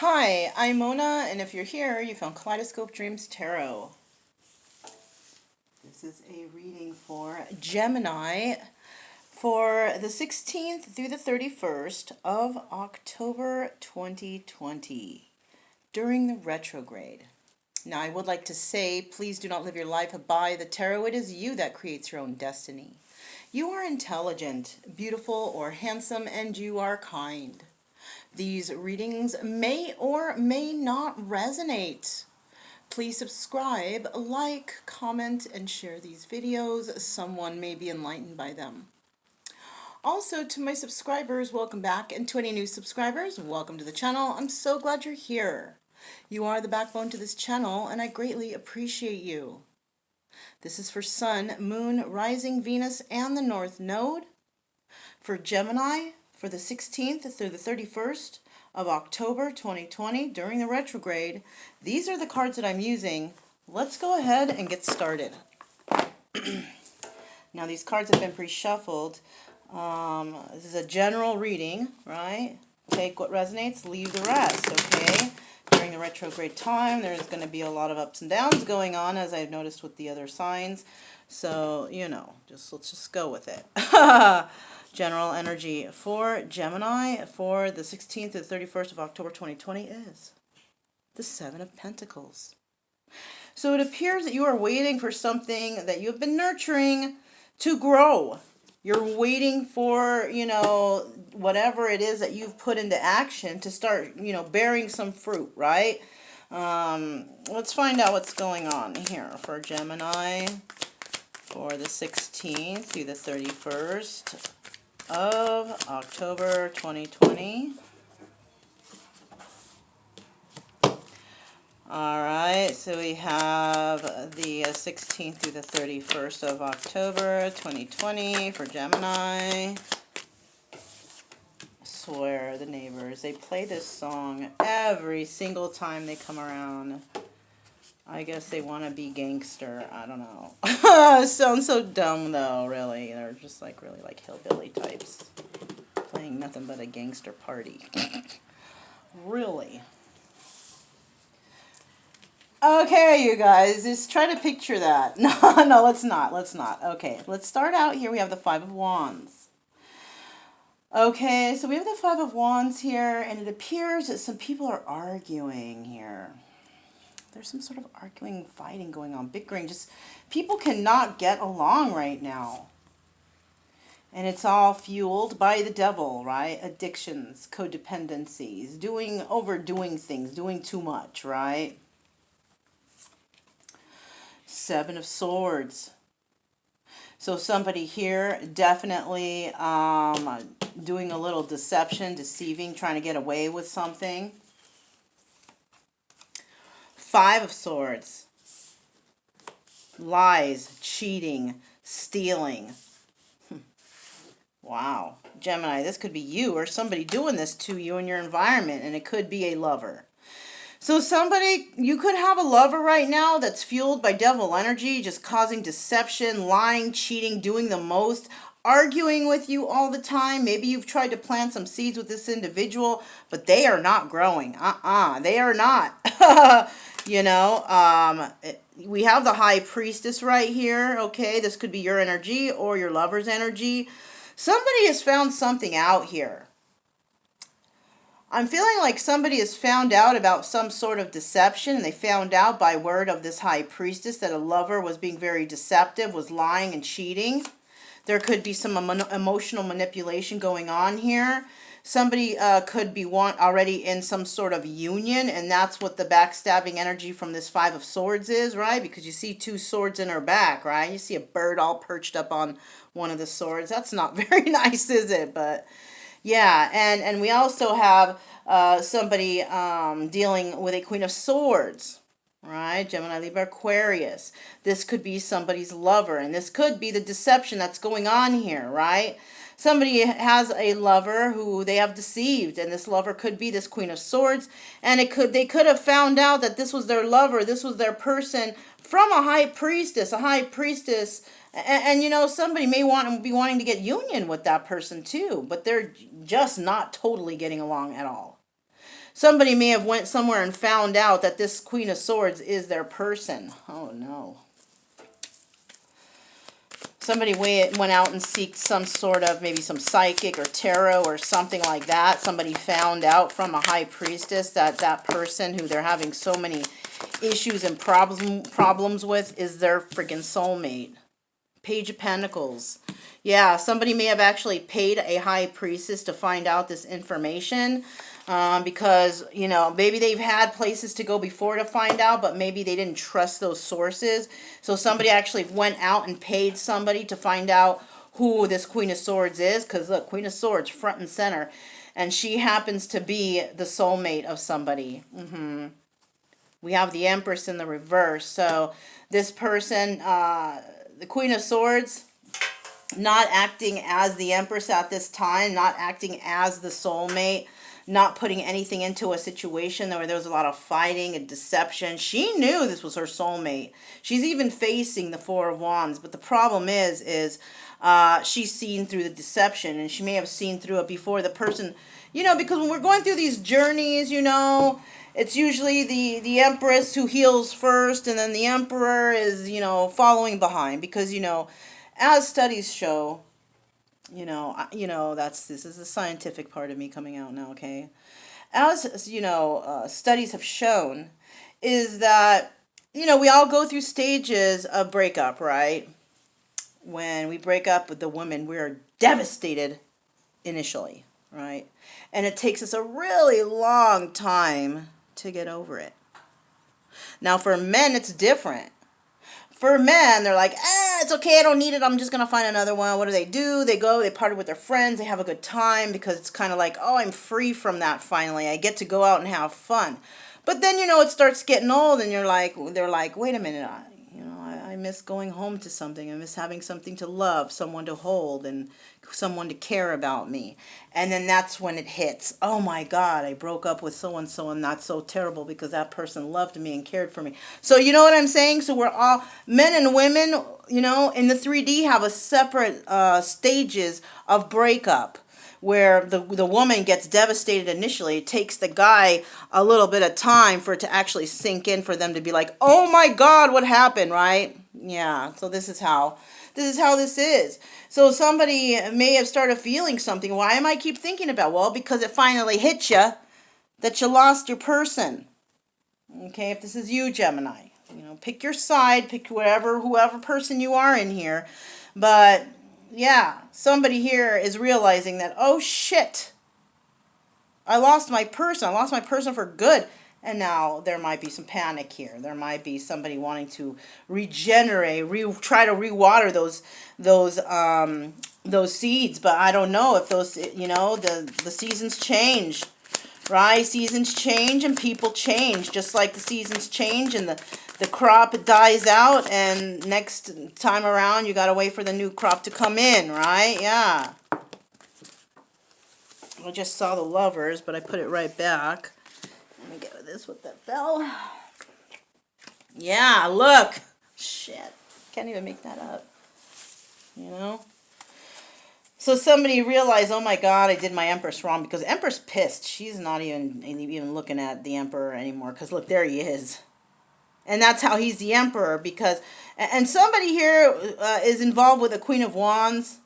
Hi, I'm Mona, and if you're here, you found Kaleidoscope Dreams Tarot. This is a reading for Gemini for the 16th through the 31st of October 2020 during the retrograde. Now, I would like to say, please do not live your life by the tarot. It is you that creates your own destiny. You are intelligent, beautiful, or handsome, and you are kind. These readings may or may not resonate. Please subscribe, like, comment, and share these videos. Someone may be enlightened by them. Also, to my subscribers, welcome back. And to any new subscribers, welcome to the channel. I'm so glad you're here. You are the backbone to this channel, and I greatly appreciate you. This is for Sun, Moon, Rising, Venus, and the North Node. For Gemini, for the 16th through the 31st of October 2020 during the retrograde. These are the cards that I'm using. Let's go ahead and get started. Now, these cards have been pre-shuffled. This is a general reading, right? Take what resonates, leave the rest, okay? During the retrograde time, there's going to be a lot of ups and downs going on, as I've noticed with the other signs. So, you know, let's just go with it. General energy for Gemini for the 16th to the 31st of October 2020 is the Seven of Pentacles. So it appears that you are waiting for something that you've been nurturing to grow. You're waiting for, you know, whatever it is that you've put into action to start, you know, bearing some fruit, right? Let's find out what's going on here for Gemini for the 16th through the 31st of October 2020. Alright, so we have the 16th through the 31st of October 2020 for Gemini. I swear, the neighbors, they play this song every single time they come around. I guess they want to be gangster. I don't know. It sounds so dumb, though, really. They're just like really like hillbilly types. Playing nothing but a gangster party. Really. Okay, you guys, just try to picture that. No, let's not. Let's not. Okay, let's start out here. We have the Five of Wands. Okay, so we have the Five of Wands here, and it appears that some people are arguing here. There's some sort of arguing, fighting going on, bickering. Just people cannot get along right now. And it's all fueled by the devil, right? Addictions, codependencies, overdoing things, doing too much, right? Seven of Swords. So somebody here definitely doing a little deception, deceiving, trying to get away with something. Five of Swords. Lies, cheating, stealing. Wow. Gemini, this could be you or somebody doing this to you in your environment, and it could be a lover. So you could have a lover right now that's fueled by devil energy, just causing deception, lying, cheating, doing the most, arguing with you all the time. Maybe you've tried to plant some seeds with this individual, but they are not growing. They are not. You know, we have the High Priestess right here, okay? This could be your energy or your lover's energy. Somebody has found something out here. I'm feeling like somebody has found out about some sort of deception, and they found out by word of this High Priestess that a lover was being very deceptive, was lying and cheating. There could be some emotional manipulation going on here. Somebody could be already in some sort of union, and that's what the backstabbing energy from this Five of Swords is, right? Because you see two swords in her back, right? You see a bird all perched up on one of the swords. That's not very nice, is it? But yeah, and we also have somebody dealing with a Queen of Swords, right? Gemini, Libra, Aquarius. This could be somebody's lover, and this could be the deception that's going on here, right? Somebody has a lover who they have deceived, and this lover could be this Queen of Swords, and they could have found out that this was their lover, this was their person from a High Priestess. And you know, somebody may be wanting to get union with that person too, but they're just not totally getting along at all. Somebody may have went somewhere and found out that this Queen of Swords is their person. Oh no. Somebody went out and seeked some sort of, maybe some psychic or tarot or something like that. Somebody found out from a high priestess that that person who they're having so many issues and problems with is their freaking soulmate. Page of Pentacles. Yeah, somebody may have actually paid a high priestess to find out this information. Because, you know, maybe they've had places to go before to find out, but maybe they didn't trust those sources. So somebody actually went out and paid somebody to find out who this Queen of Swords is. Because look, Queen of Swords, front and center. And she happens to be the soulmate of somebody. We have the Empress in the reverse. So this person, the Queen of Swords, not acting as the Empress at this time, not acting as the soulmate, not putting anything into a situation where there was a lot of fighting and deception. She knew this was her soulmate. She's even facing the Four of Wands, but the problem is she's seen through the deception, and she may have seen through it before the person, you know, because when we're going through these journeys, you know, it's usually the Empress who heals first, and then the Emperor is, you know, following behind, because, you know, as studies show, you know, this is the scientific part of me coming out now, okay? As, you know, studies have shown, is that, you know, we all go through stages of breakup, right? When we break up with the woman, we're devastated initially, right? And it takes us a really long time to get over it. Now, for men, it's different. For men, they're like, it's okay, I don't need it, I'm just going to find another one. What do? They go, they party with their friends, they have a good time, because it's kind of like, oh, I'm free from that finally. I get to go out and have fun. But then, you know, it starts getting old, and they're like, wait a minute, I miss going home to something. I miss having something to love, someone to hold, and someone to care about me. And then that's when it hits. Oh my God, I broke up with so-and-so, and that's so terrible because that person loved me and cared for me. So you know what I'm saying? So we're all, men and women, you know, in the 3D have a separate stages of breakup, where the woman gets devastated initially. It takes the guy a little bit of time for it to actually sink in, for them to be like, oh my God, what happened, right? Yeah, so this is how this is. So somebody may have started feeling something. Why am I keep thinking about? Well, because it finally hit you that you lost your person. Okay, if this is you, Gemini, you know, pick your side, pick whoever person you are in here. But yeah, somebody here is realizing that, oh shit, I lost my person. I lost my person for good. And now there might be some panic here. There might be somebody wanting to regenerate, try to rewater those seeds. But I don't know if those, you know, the seasons change, right? Seasons change and people change, just like the seasons change and the crop dies out, and next time around you got to wait for the new crop to come in, right? Yeah. I just saw the Lovers, but I put it right back. Let me get rid of this with that fell. Yeah, look. Shit. Can't even make that up. You know? So somebody realized, oh my God, I did my Empress wrong, because Empress pissed. She's not even looking at the Emperor anymore, because look, there he is. And that's how he's the Emperor, because, and somebody here is involved with the Queen of Wands,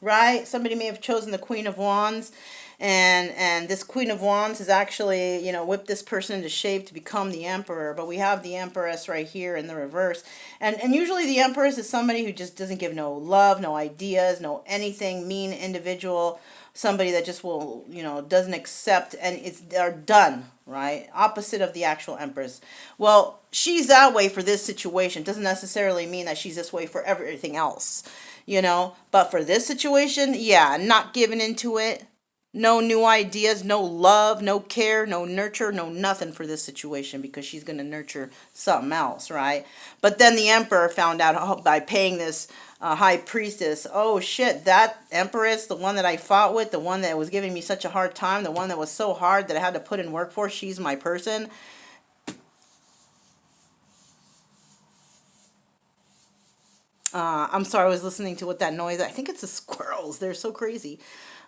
right? Somebody may have chosen the Queen of Wands, and this Queen of Wands has actually, you know, whipped this person into shape to become the Emperor. But we have the Empress right here in the reverse, and usually the Empress is somebody who just doesn't give no love, no ideas, no anything, mean individual, somebody that just will, you know, doesn't accept, and they're done, right? Opposite of the actual Empress. Well, she's that way for this situation. Doesn't necessarily mean that she's this way for everything else, you know. But for this situation, yeah, not giving into it. No new ideas, no love, no care, no nurture, no nothing for this situation, because she's going to nurture something else, right? But then the Emperor found out by paying this high priestess, oh shit, that Empress, the one that I fought with, the one that was giving me such a hard time, the one that was so hard that I had to put in work for, she's my person. I'm sorry, I was listening to what that noise. I think it's the squirrels. They're so crazy.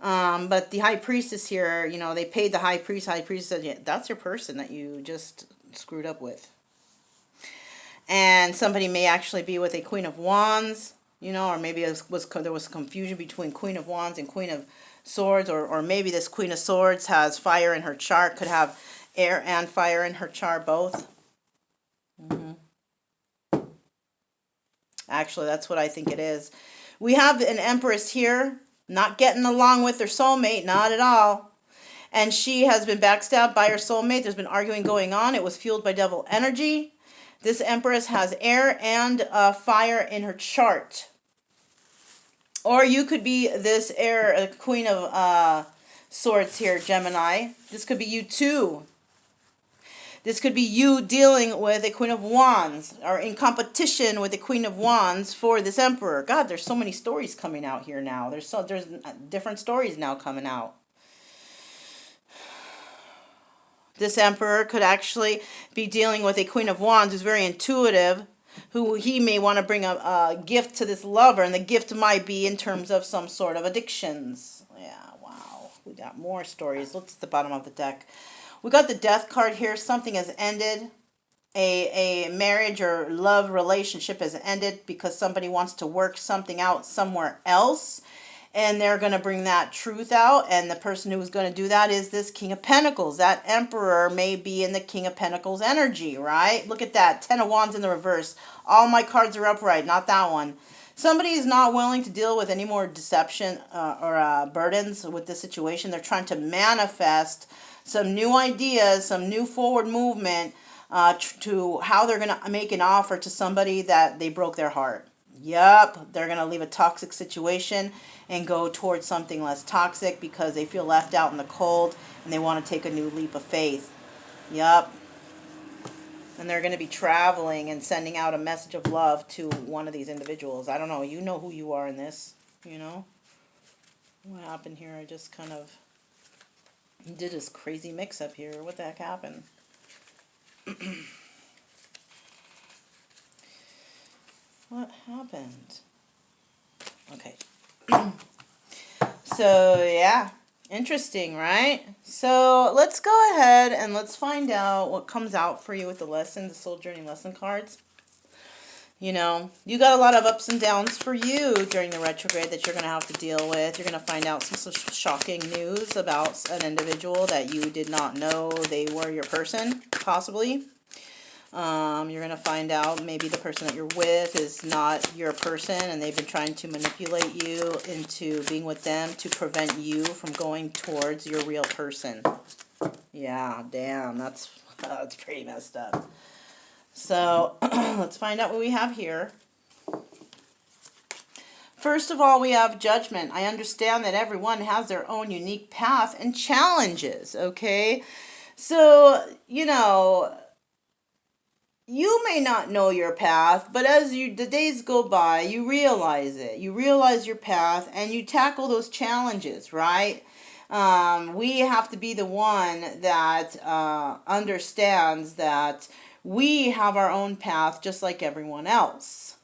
But the High Priestess here, you know, they paid the High Priest. High Priest said, yeah, that's your person that you just screwed up with. And somebody may actually be with a Queen of Wands, you know, or maybe there was confusion between Queen of Wands and Queen of Swords, or maybe this Queen of Swords has fire in her chart, could have air and fire in her chart, both. Actually, that's what I think it is. We have an Empress here, not getting along with her soulmate, not at all. And she has been backstabbed by her soulmate. There's been arguing going on. It was fueled by devil energy. This Empress has air and fire in her chart. Or you could be this Queen of Swords here, Gemini. This could be you too. This could be you dealing with a Queen of Wands, or in competition with the Queen of Wands for this Emperor. God, there's so many stories coming out here now. There's different stories now coming out. This Emperor could actually be dealing with a Queen of Wands who's very intuitive, who he may want to bring a gift to this lover, and the gift might be in terms of some sort of addictions. Yeah, wow. We got more stories. Look at the bottom of the deck. We got the Death card here. Something has ended. A marriage or love relationship has ended because somebody wants to work something out somewhere else. And they're going to bring that truth out. And the person who is going to do that is this King of Pentacles. That Emperor may be in the King of Pentacles energy, right? Look at that. 10 of Wands in the reverse. All my cards are upright, not that one. Somebody is not willing to deal with any more deception or burdens with this situation. They're trying to manifest some new ideas, some new forward movement to how they're going to make an offer to somebody that they broke their heart. Yep, they're going to leave a toxic situation and go towards something less toxic because they feel left out in the cold and they want to take a new leap of faith. Yep. And they're going to be traveling and sending out a message of love to one of these individuals. I don't know. You know who you are in this, you know. What happened here? I just kind of did this crazy mix-up here. What the heck happened? What happened? Okay. So, yeah. Interesting, right? So, let's go ahead and let's find out what comes out for you with the lesson, the Soul Journey lesson cards. You know, you got a lot of ups and downs for you during the retrograde that you're going to have to deal with. You're going to find out some shocking news about an individual that you did not know they were your person, possibly. You're going to find out maybe the person that you're with is not your person and they've been trying to manipulate you into being with them to prevent you from going towards your real person. Yeah, damn, that's pretty messed up. So, let's find out what we have here. First of all, we have Judgment. I understand that everyone has their own unique path and challenges, okay? So, you know, you may not know your path, but as the days go by, you realize it. You realize your path and you tackle those challenges, right? We have to be the one that understands that we have our own path just like everyone else.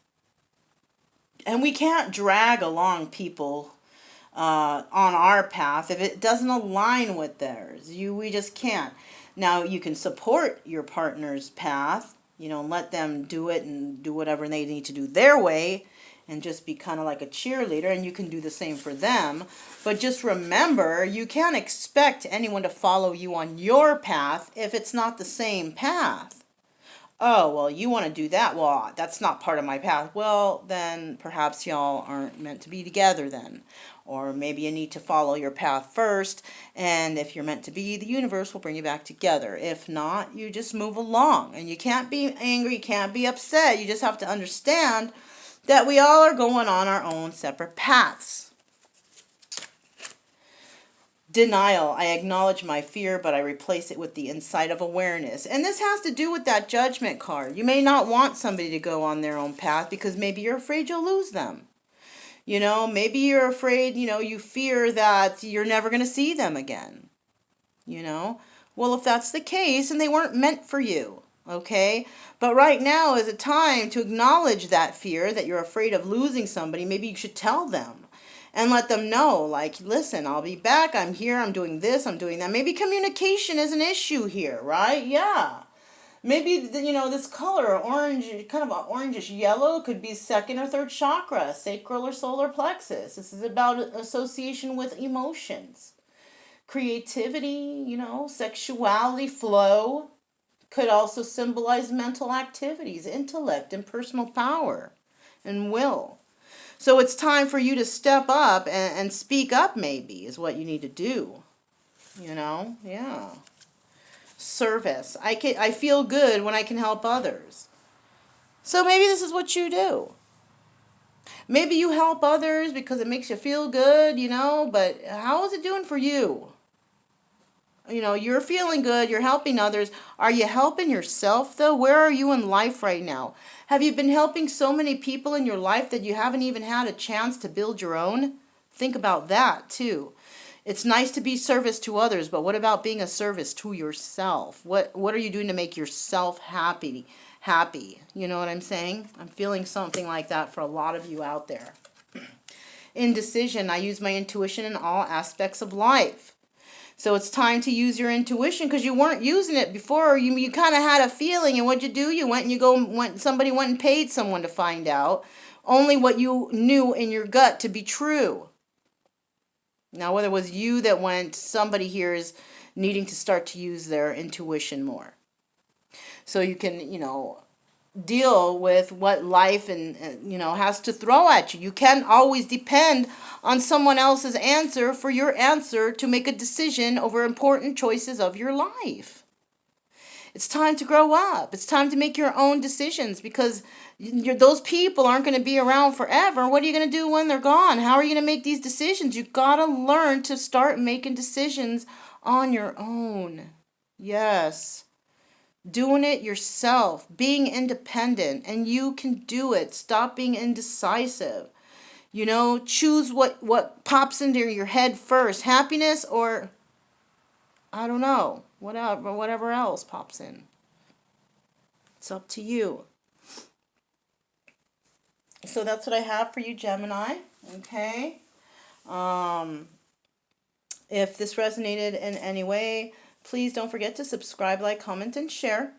And we can't drag along people on our path if it doesn't align with theirs. We just can't. Now, you can support your partner's path, you know, let them do it and do whatever they need to do their way and just be kind of like a cheerleader, and you can do the same for them. But just remember, you can't expect anyone to follow you on your path if it's not the same path. Oh, well, you want to do that? Well, that's not part of my path. Well, then perhaps y'all aren't meant to be together then. Or maybe you need to follow your path first, and if you're meant to be, the universe will bring you back together. If not, you just move along. And you can't be angry, you can't be upset. You just have to understand that we all are going on our own separate paths. Denial. I acknowledge my fear, but I replace it with the insight of awareness. And this has to do with that Judgment card. You may not want somebody to go on their own path because maybe you're afraid you'll lose them. You know, maybe you're afraid, you know, you fear that you're never going to see them again. You know, well, if that's the case, and they weren't meant for you, okay? But right now is a time to acknowledge that fear that you're afraid of losing somebody. Maybe you should tell them. and let them know, like, listen, I'll be back. I'm here. I'm doing this. I'm doing that. Maybe communication is an issue here, right? Yeah. Maybe, this color, orange, kind of an orangish yellow, could be second or third chakra, sacral or solar plexus. This is about association with emotions. Creativity, sexuality, flow. Could also symbolize mental activities, intellect, and personal power and will. So it's time for you to step up and speak up, maybe, is what you need to do. Yeah. Service. I feel good when I can help others. So maybe this is what you do. Maybe you help others because it makes you feel good, but how is it doing for you? You're feeling good, you're helping others. Are you helping yourself, though? Where are you in life right now? Have you been helping so many people in your life that you haven't even had a chance to build your own? Think about that, too. It's nice to be service to others, but what about being a service to yourself? What are you doing to make yourself happy? You know what I'm saying? I'm feeling something like that for a lot of you out there. Indecision. I use my intuition in all aspects of life. So it's time to use your intuition because you weren't using it before. You kind of had a feeling, and what'd you do? You somebody went and paid someone to find out only what you knew in your gut to be true. Now, whether it was you that went, somebody here is needing to start to use their intuition more. So you can, deal with what life and has to throw at you. You can't always depend on someone else's answer for your answer to make a decision over important choices of your life. It's time to grow up. It's time to make your own decisions because those people aren't going to be around forever. What are you going to do when they're gone? How are you going to make these decisions? You got to learn to start making decisions on your own. Yes. Doing it yourself, being independent, and you can do it. Stop being indecisive. Choose what pops into your head first, happiness or, I don't know, whatever else pops in. It's up to you. So that's what I have for you, Gemini. Okay. If this resonated in any way, please don't forget to subscribe, like, comment, and share.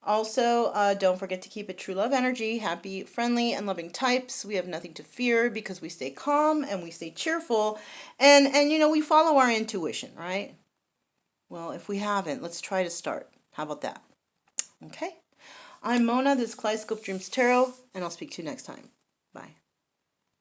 Also, don't forget to keep it true love energy, happy, friendly, and loving types. We have nothing to fear because we stay calm and we stay cheerful. And we follow our intuition, right? Well, if we haven't, let's try to start. How about that? Okay. I'm Mona. This is Kaleidoscope Dreams Tarot, and I'll speak to you next time. Bye.